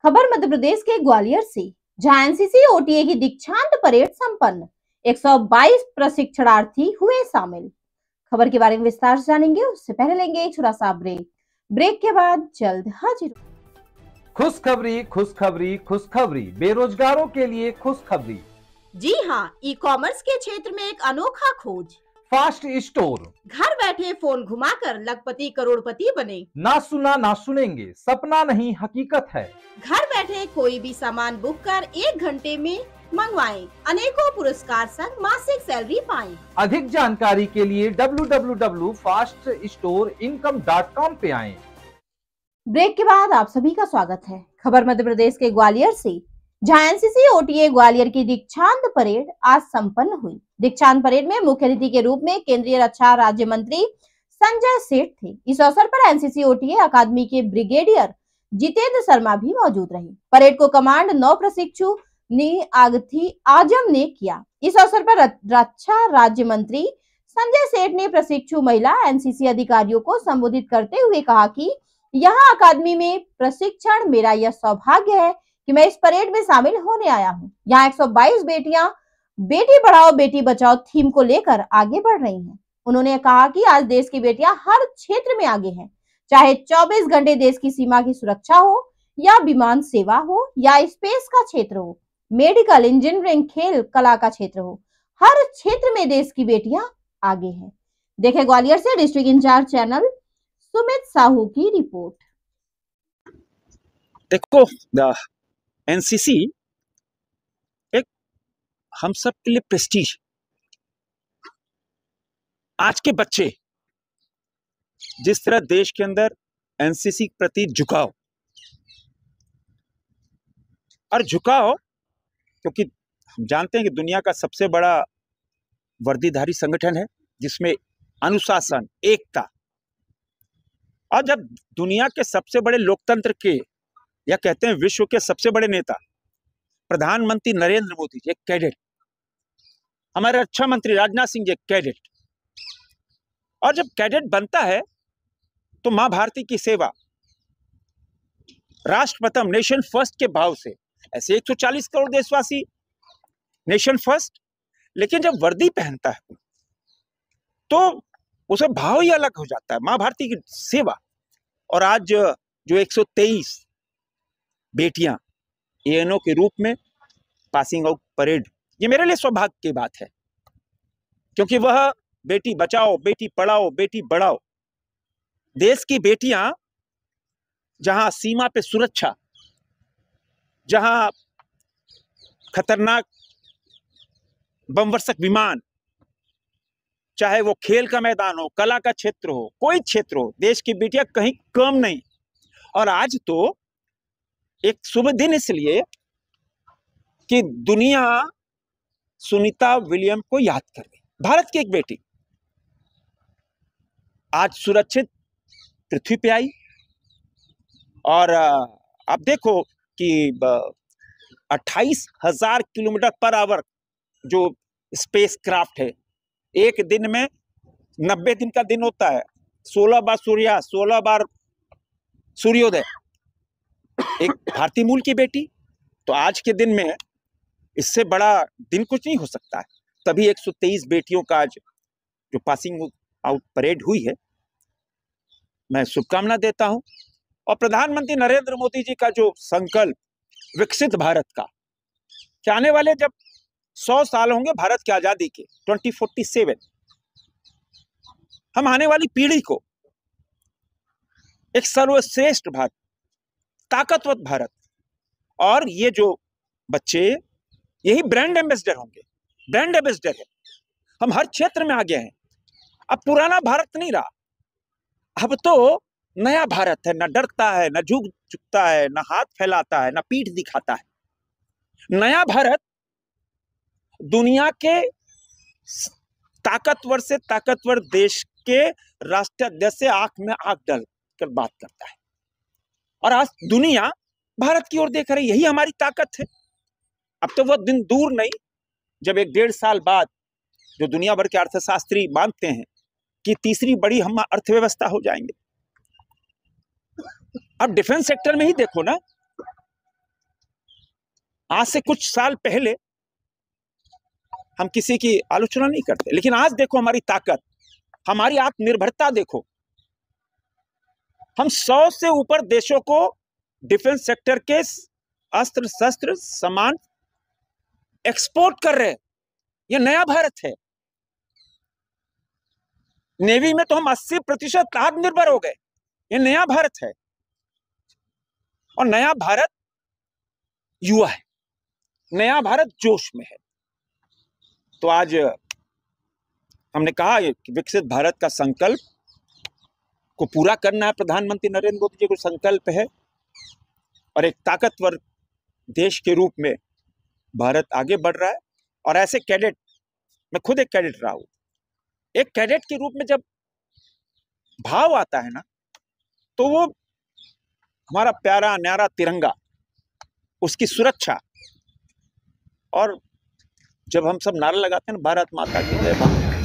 खबर मध्य प्रदेश के ग्वालियर से, जहां एनसीसी ओटीए की दीक्षांत परेड संपन्न। 122 प्रशिक्षणार्थी हुए शामिल। खबर के बारे में विस्तार से जानेंगे, उससे पहले लेंगे एक छोटा सा ब्रेक। ब्रेक के बाद जल्द हाजिर। खुशखबरी खुशखबरी खुशखबरी, बेरोजगारों के लिए खुशखबरी। जी हाँ, ई कॉमर्स के क्षेत्र में एक अनोखा खोज। Fast store. घर बैठे फोन घुमाकर लखपति करोड़पति बने। ना सुना ना सुनेंगे, सपना नहीं हकीकत है। घर बैठे कोई भी सामान बुक कर 1 घंटे में मंगवाएं। अनेकों पुरस्कार संग मासिक सैलरी पाएं। अधिक जानकारी के लिए www.faststoreincome.com पे आएं। ब्रेक के बाद आप सभी का स्वागत है। खबर मध्य प्रदेश के ग्वालियर से, जहां एनसीसी ओटीए ग्वालियर की दीक्षांत परेड आज संपन्न हुई। दीक्षांत परेड में मुख्य अतिथि के रूप में केंद्रीय रक्षा राज्य मंत्री संजय सेठ थे। इस अवसर पर एनसीसी ओटीए अकादमी के ब्रिगेडियर जितेंद्र शर्मा भी मौजूद रहे। परेड को कमांड नौ प्रशिक्षु आगथी आजम ने किया। इस अवसर पर रक्षा राज्य मंत्री संजय सेठ ने प्रशिक्षु महिला एनसीसी अधिकारियों को संबोधित करते हुए कहा कि यहाँ अकादमी में प्रशिक्षण मेरा यह सौभाग्य है कि मैं इस परेड में शामिल होने आया हूँ। यहाँ 122 बेटियां बेटी पढ़ाओ बेटी बचाओ थीम को लेकर आगे बढ़ रही हैं। उन्होंने कहा कि आज देश की बेटियां हर क्षेत्र में आगे हैं, चाहे 24 घंटे देश की सीमा की सुरक्षा हो या विमान सेवा हो या स्पेस का क्षेत्र हो, मेडिकल, इंजीनियरिंग, खेल, कला का क्षेत्र हो, हर क्षेत्र में देश की बेटियां आगे हैं। देखे ग्वालियर से district incharge channel Sumit Sahu की रिपोर्ट। देखो, एनसीसी एक हम सब के लिए प्रेस्टीज। आज के बच्चे जिस तरह देश के अंदर एनसीसी के प्रति झुकाव क्योंकि हम जानते हैं कि दुनिया का सबसे बड़ा वर्दीधारी संगठन है जिसमें अनुशासन, एकता, और जब दुनिया के सबसे बड़े लोकतंत्र के या कहते हैं विश्व के सबसे बड़े नेता प्रधानमंत्री नरेंद्र मोदी जी एक कैडेट, हमारे रक्षा मंत्री राजनाथ सिंह जी एक कैडेट, और जब कैडेट बनता है तो मां भारती की सेवा, राष्ट्र प्रथम, नेशन फर्स्ट के भाव से, ऐसे 140 करोड़ देशवासी नेशन फर्स्ट, लेकिन जब वर्दी पहनता है तो उसे भाव ही अलग हो जाता है, मां भारती की सेवा। और आज जो 123 बेटियां एएनओ के रूप में पासिंग आउट परेड, ये मेरे लिए सौभाग्य की बात है, क्योंकि वह बेटी बचाओ बेटी पढ़ाओ बेटी बढ़ाओ, देश की बेटियां जहां सीमा पे सुरक्षा, जहां खतरनाक बमवर्षक विमान, चाहे वो खेल का मैदान हो, कला का क्षेत्र हो, कोई क्षेत्र हो, देश की बेटियां कहीं कम नहीं। और आज तो एक शुभ दिन इसलिए कि दुनिया सुनीता विलियम को याद कर रही, भारत की एक बेटी आज सुरक्षित पृथ्वी पे आई। और आप देखो कि 28,000 किलोमीटर पर आवर जो स्पेस क्राफ्ट है, एक दिन में 90 दिन का दिन होता है, 16 बार सूर्यास्त, 16 बार सूर्योदय, एक भारतीय मूल की बेटी। तो आज के दिन में इससे बड़ा दिन कुछ नहीं हो सकता है। तभी 123 बेटियों का आज जो पासिंग आउट परेड हुई है, मैं शुभकामना देता हूं। और प्रधानमंत्री नरेंद्र मोदी जी का जो संकल्प विकसित भारत का, कि आने वाले जब 100 साल होंगे भारत की आजादी के 2047, हम आने वाली पीढ़ी को एक सर्वश्रेष्ठ भारत, ताकतवर भारत, और ये जो बच्चे यही ब्रांड एम्बेसडर होंगे, ब्रांड एम्बेसडर है। हम हर क्षेत्र में आगे हैं। अब पुराना भारत नहीं रहा, अब तो नया भारत है, न डरता है, न झुकता है, न हाथ फैलाता है, न पीठ दिखाता है। नया भारत दुनिया के ताकतवर से ताकतवर देश के राष्ट्राध्यक्ष से आंख में आंख डाल कर बात करता है। और आज दुनिया भारत की ओर देख रही, यही हमारी ताकत है। अब तो वह दिन दूर नहीं जब 1-1.5 साल बाद जो दुनिया भर के अर्थशास्त्री मानते हैं कि तीसरी बड़ी हम अर्थव्यवस्था हो जाएंगे। अब डिफेंस सेक्टर में ही देखो ना, आज से कुछ साल पहले हम किसी की आलोचना नहीं करते, लेकिन आज देखो हमारी ताकत, हमारी आत्मनिर्भरता देखो। हम 100 से ऊपर देशों को डिफेंस सेक्टर के अस्त्र शस्त्र सामान एक्सपोर्ट कर रहे हैं। यह नया भारत है। नेवी में तो हम 80% आत्मनिर्भर हो गए। यह नया भारत है, और नया भारत युवा है, नया भारत जोश में है। तो आज हमने कहा कि विकसित भारत का संकल्प को पूरा करना है। प्रधानमंत्री नरेंद्र मोदी जी को संकल्प है, और एक ताकतवर देश के रूप में भारत आगे बढ़ रहा है। और ऐसे कैडेट, मैं खुद एक कैडेट रहा हूं, एक कैडेट के रूप में जब भाव आता है ना, तो वो हमारा प्यारा न्यारा तिरंगा, उसकी सुरक्षा, और जब हम सब नारा लगाते हैं ना, भारत माता की जय,